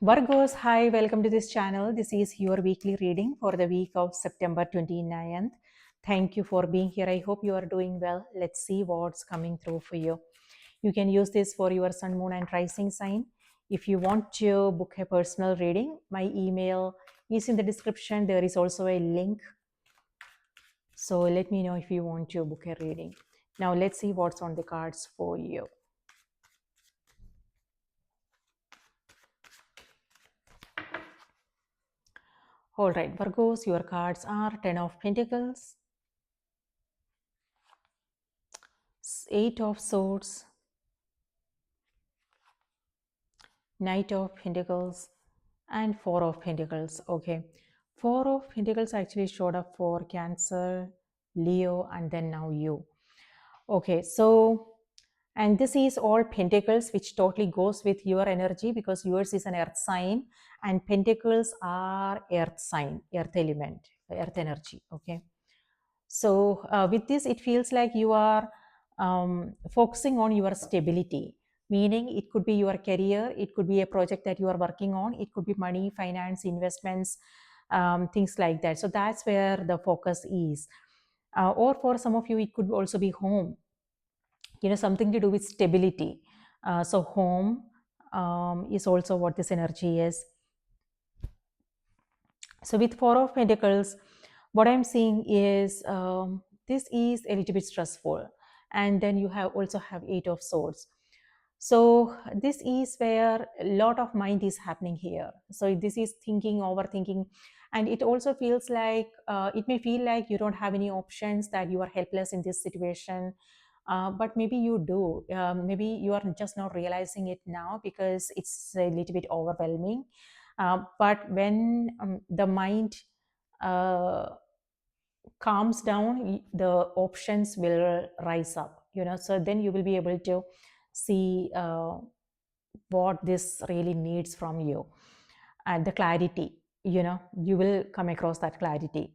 Virgos, hi, welcome to this channel. This is your weekly reading for the week of September 29th. Thank you for being here. I hope you are doing well. Let's see what's coming through for you. You can use this for your sun, moon, and rising sign. If you want to book a personal reading, my email is in the description. There is also a link. So let me know if you want to book a reading. Now let's see what's on the cards for you. All right, Virgos, your cards are 10 of Pentacles, 8 of Swords, Knight of Pentacles, and Four of Pentacles. Okay, Four of Pentacles actually showed up for Cancer, Leo, and then now you. Okay, so and this is all Pentacles, which totally goes with your energy because yours is an earth sign and Pentacles are earth sign, earth element, earth energy. Okay, so with this it feels like you are focusing on your stability, meaning it could be your career, it could be a project that you are working on, it could be money, finance, investments, things like that. So that's where the focus is. Or for some of you it could also be home, something to do with stability. So home is also what this energy is. So with Four of Pentacles, what I'm seeing is this is a little bit stressful, and then you have also have Eight of Swords. So this is where a lot of mind is happening here. So this is thinking, overthinking, and it also feels like it may feel like you don't have any options, that you are helpless in this situation. But maybe you do. Maybe you are just not realizing it now because it's a little bit overwhelming. But when the mind uh, calms down, the options will rise up. So then you will be able to see what this really needs from you, and the clarity. You will come across that clarity.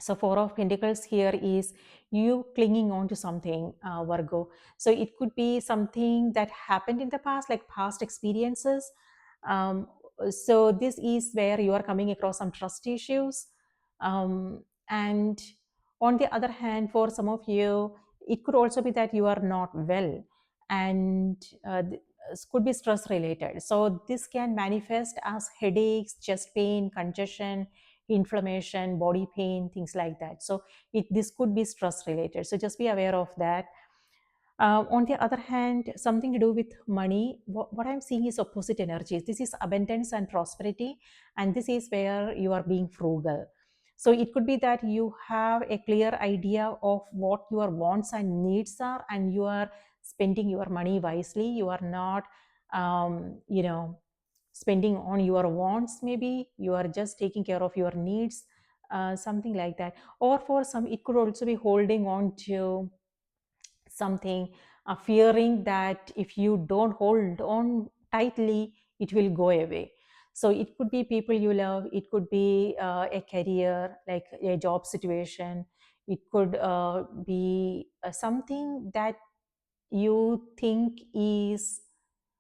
So Four of Pentacles here is you clinging on to something, Virgo. So it could be something that happened in the past, like past experiences. Um, so this is where you are coming across some trust issues. And on the other hand, for some of you, it could also be that you are not well, and this could be stress related. So this can manifest as headaches, chest pain, congestion, inflammation, body pain, things like that. So this could be stress related. So just be aware of that. On the other hand, something to do with money, what I'm seeing is opposite energies. This is abundance and prosperity, and this is where you are being frugal. So it could be that you have a clear idea of what your wants and needs are, and you are spending your money wisely. You are not, spending on your wants. Maybe you are just taking care of your needs, something like that. Or for some, it could also be holding on to something, fearing that if you don't hold on tightly, it will go away. So it could be people you love, it could be a career, like a job situation, it could be something that you think is,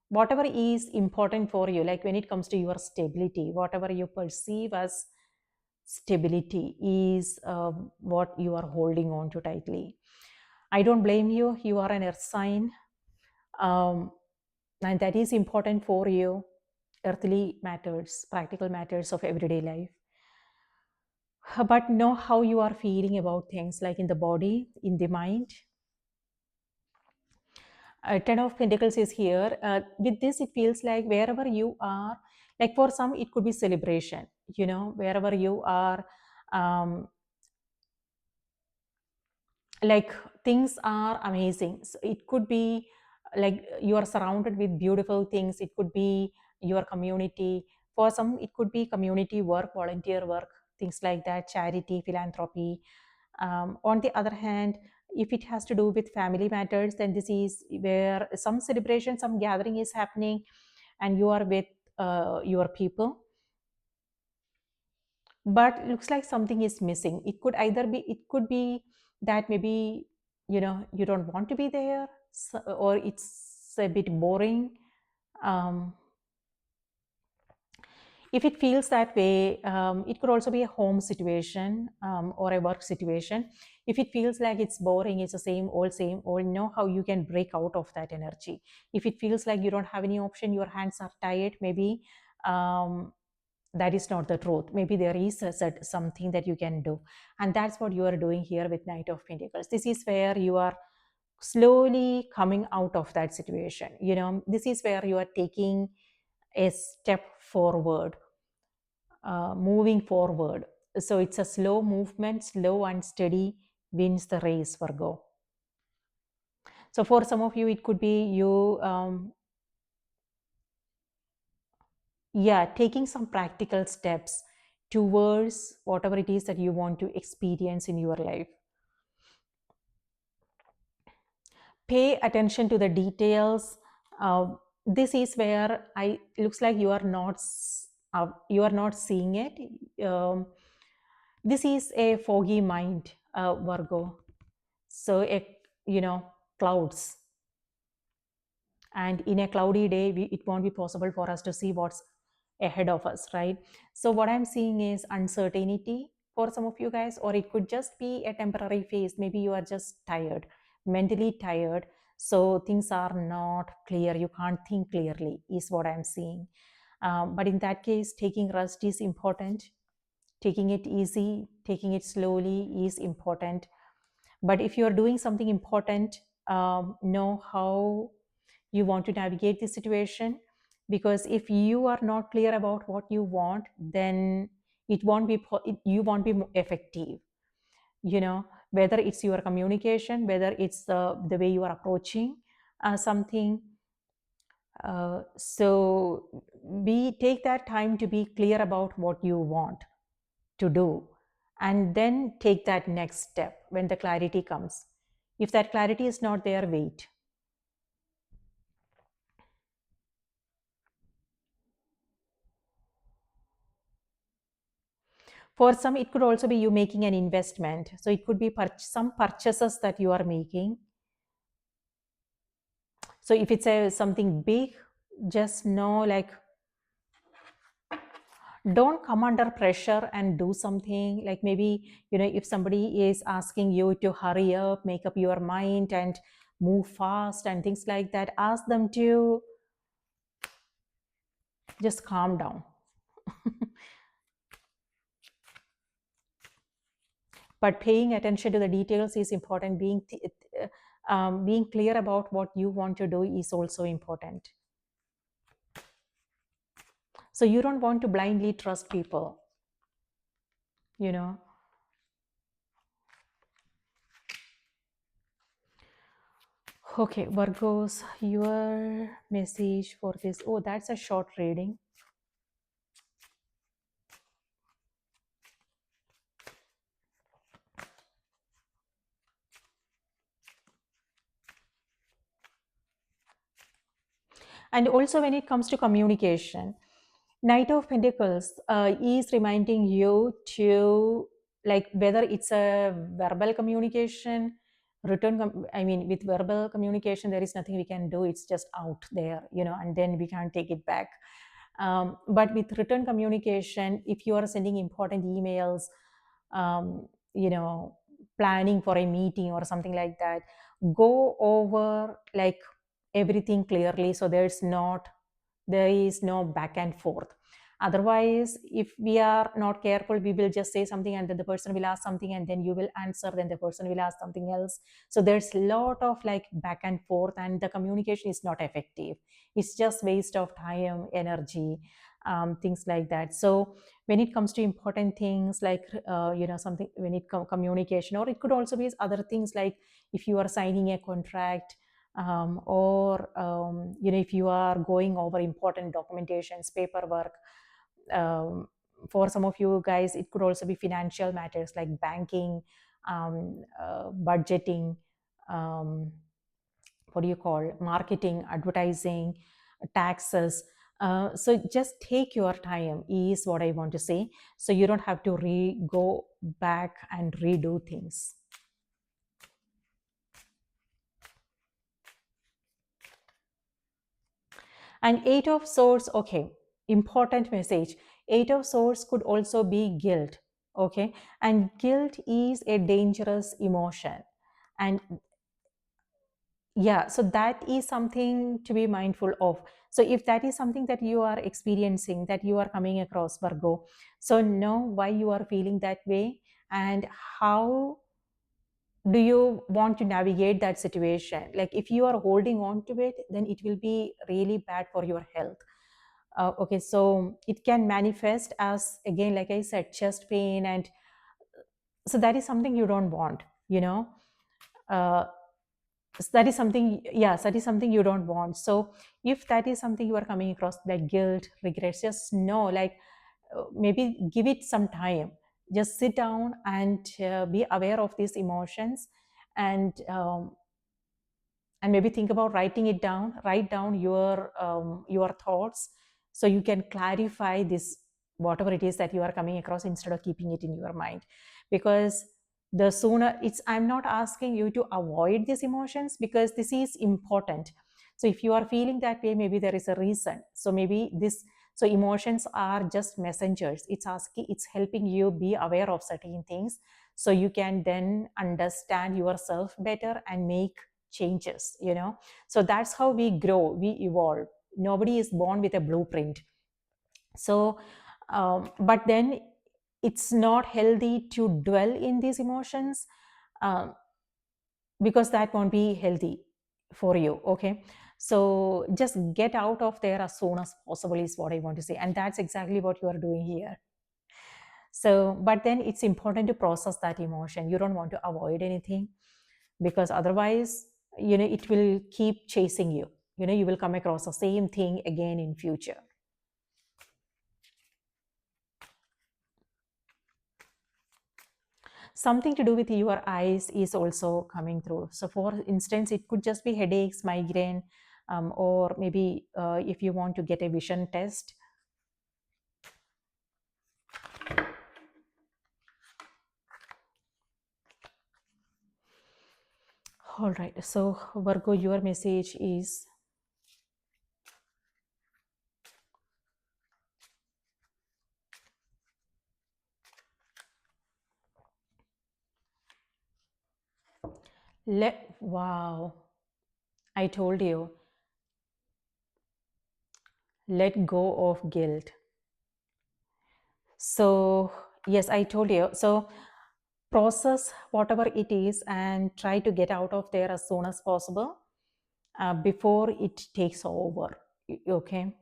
whatever is important for you, like when it comes to your stability, whatever you perceive as stability is what you are holding on to tightly. I don't blame you. You are an earth sign, um, and that is important for you. Earthly matters, practical matters of everyday life. But know how you are feeling about things, like in the body, in the mind. Ten of Pentacles is here. With this, it feels like wherever you are, like for some, it could be celebration. Wherever you are, um, like things are amazing. So it could be like you are surrounded with beautiful things. It could be your community. For some, it could be community work, volunteer work, things like that, charity, philanthropy. On the other hand, if it has to do with family matters, then this is where some celebration, some gathering is happening, and you are with your people. But looks like something is missing. It could either be, it could be that maybe you don't want to be there, or it's a bit boring. um, If it feels that way, it could also be a home situation or a work situation. If it feels like it's boring, it's the same old, know how you can break out of that energy. If it feels like you don't have any option, your hands are tired, maybe um, that is not the truth. Maybe there is something that you can do. And that's what you are doing here with Knight of Pentacles. This is where you are slowly coming out of that situation. This is where you are taking a step forward, moving forward. So it's a slow movement, slow and steady wins the race, Virgo. So for some of you, it could be you, taking some practical steps towards whatever it is that you want to experience in your life. Pay attention to the details. This is where I looks like you are not seeing it. This is a foggy mind, Virgo. So clouds, and in a cloudy day, it won't be possible for us to see what's ahead of us, right? So what I'm seeing is uncertainty for some of you guys, or it could just be a temporary phase. Maybe you are just tired, mentally tired, so things are not clear, you can't think clearly, is what I'm seeing. But in that case, taking rest is important. Taking it easy, taking it slowly is important. But if you're doing something important, know how you want to navigate the situation. Because if you are not clear about what you want, then you won't be effective. Whether it's your communication, whether it's the way you are approaching something. So we take that time to be clear about what you want to do, and then take that next step when the clarity comes. If that clarity is not there, wait. For some, it could also be you making an investment. So it could be some purchases that you are making. So if it's something big, just know, like, don't come under pressure and do something. Like, maybe, if somebody is asking you to hurry up, make up your mind and move fast and things like that, ask them to just calm down. But paying attention to the details is important. Being clear about what you want to do is also important. So you don't want to blindly trust people, you know. Okay, Virgos, your message for this. Oh, that's a short reading. And also, when it comes to communication, Knight of Pentacles is reminding you to, like, whether it's a verbal communication, with verbal communication, there is nothing we can do. It's just out there, and then we can't take it back. But with written communication, if you are sending important emails, um, you know, planning for a meeting or something like that, go over, like, everything clearly, so there is no back and forth. Otherwise, if we are not careful, we will just say something and then the person will ask something and then you will answer, then the person will ask something else. So there's a lot of, like, back and forth, and the communication is not effective. It's just waste of time, energy, things like that. So when it comes to important things, like, something, when it communication, or it could also be other things, like if you are signing a contract, or if you are going over important documentations, paperwork. For some of you guys, it could also be financial matters like banking, budgeting, what do you call, marketing, advertising, taxes. So just take your time is what I want to say, so you don't have to go back and redo things. And Eight of Swords, okay, important message. Eight of Swords could also be guilt. Okay. And guilt is a dangerous emotion. And yeah, so that is something to be mindful of. So if that is something that you are experiencing, that you are coming across, Virgo, so know why you are feeling that way, and how do you want to navigate that situation. Like if you are holding on to it, then it will be really bad for your health. Okay, so it can manifest as, again, like I said, chest pain, and so that is something you don't want, uh, so that is something, yes, that is something you don't want. So if that is something you are coming across, like guilt, regrets, just know, like, maybe give it some time. Just sit down and be aware of these emotions, and maybe think about writing it down. Write down your thoughts, so you can clarify this, whatever it is that you are coming across, instead of keeping it in your mind. Because the sooner, it's, I'm not asking you to avoid these emotions, because this is important. So if you are feeling that way, maybe there is a reason. So maybe this, so emotions are just messengers. It's asking, it's helping you be aware of certain things, so you can then understand yourself better and make changes. So that's how we grow, we evolve. Nobody is born with a blueprint. So but then it's not healthy to dwell in these emotions, um, because that won't be healthy for you. Okay, so just get out of there as soon as possible is what I want to say, and that's exactly what you are doing here. So but then it's important to process that emotion. You don't want to avoid anything, because otherwise, it will keep chasing you. You will come across the same thing again in future. Something to do with your eyes is also coming through. So for instance, it could just be headaches, migraine, or maybe if you want to get a vision test. All right, so Virgo, your message is, wow, I told you, let go of guilt. So yes, I told you. So process whatever it is and try to get out of there as soon as possible, before it takes over. Okay.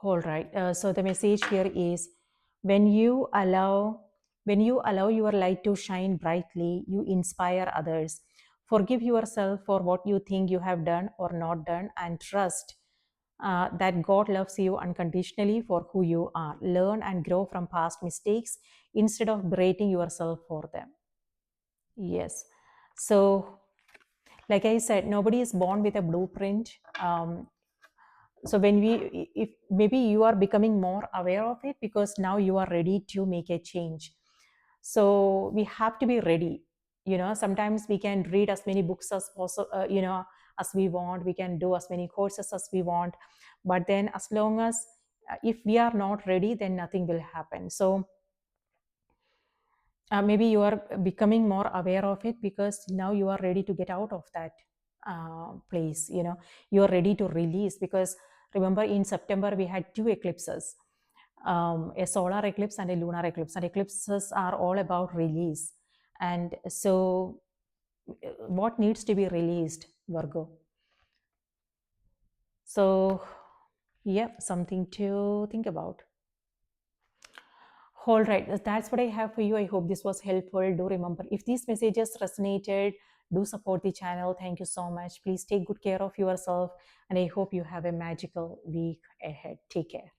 All right. So the message here is, when you allow when you allow your light to shine brightly, you inspire others. Forgive yourself for what you think you have done or not done, and trust that God loves you unconditionally for who you are. Learn and grow from past mistakes instead of berating yourself for them. Yes. So, like I said, nobody is born with a blueprint. So when if maybe you are becoming more aware of it, because now you are ready to make a change. So we have to be ready. Sometimes we can read as many books as possible, as we want. We can do as many courses as we want, but then as long as, if we are not ready, then nothing will happen. So maybe you are becoming more aware of it, because now you are ready to get out of that place. You are ready to release, because remember, in September we had two eclipses, a solar eclipse and a lunar eclipse, and eclipses are all about release. And so what needs to be released, Virgo? So yeah, something to think about. All right, that's what I have for you. I hope this was helpful. Do remember, if these messages resonated, do support the channel. Thank you so much. Please take good care of yourself, and I hope you have a magical week ahead. Take care.